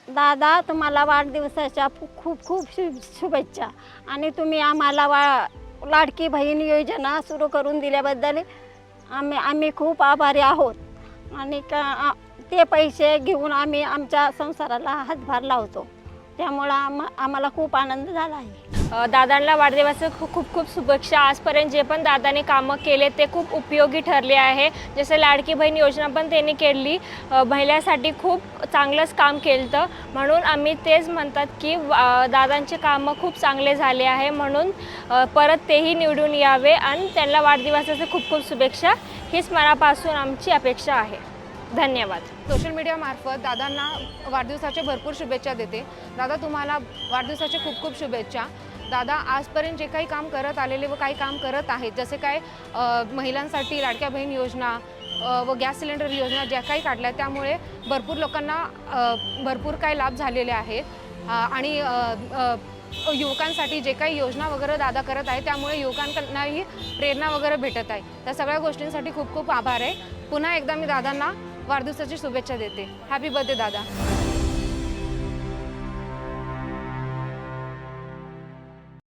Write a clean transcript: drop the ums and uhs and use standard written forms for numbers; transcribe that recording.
दादा, तुम्हाला वाढदिवसाच्या खूप खूप शुभेच्छा. आणि तुम्ही आम्हाला लाडकी बहीण योजना सुरू करून दिल्याबद्दल आम्ही खूप आभारी आहोत. आणि ते पैसे घेऊन आम्ही आमच्या संसाराला हातभार लावतो. त्यामुळं आम्हाला खूप आनंद झाला आहे. दादांना वाढदिवसाच्या खूप खूप शुभेच्छा. आजपर्यंत जे पण दादांनी कामं केले ते खूप उपयोगी ठरले आहे. जसे लाडकी बहीण योजना पण त्यांनी केली, महिलांसाठी खूप चांगलंच काम केलं. म्हणून आम्ही तेच म्हणतात की दादांचे कामं खूप चांगले झाले आहे. म्हणून परत तेही निवडून यावे आणि त्यांना वाढदिवसाच्या खूप खूप शुभेच्छा हीच मनापासून आमची अपेक्षा आहे. धन्यवाद. सोशल मीडियामार्फत दादांना वाढदिवसाच्या भरपूर शुभेच्छा देते. दादा, तुम्हाला वाढदिवसाच्या खूप खूप शुभेच्छा. दादा, आजपर्यंत जे काही काम करत आलेले व काही काम करत आहेत, जसे काय महिलांसाठी लाडक्या बहीण योजना व गॅस सिलेंडर योजना ज्या काही काढल्या, त्यामुळे भरपूर लोकांना भरपूर काही लाभ झालेले आहेत. आणि युवकांसाठी जे काही योजना वगैरे दादा करत आहे, त्यामुळे युवकांनाही प्रेरणा वगैरे भेटत आहे. त्या सगळ्या गोष्टींसाठी खूप खूप आभार आहे. पुन्हा एकदा मी दादांना वाढदिवसाची शुभेच्छा देते. हॅपी बर्थडे दादा.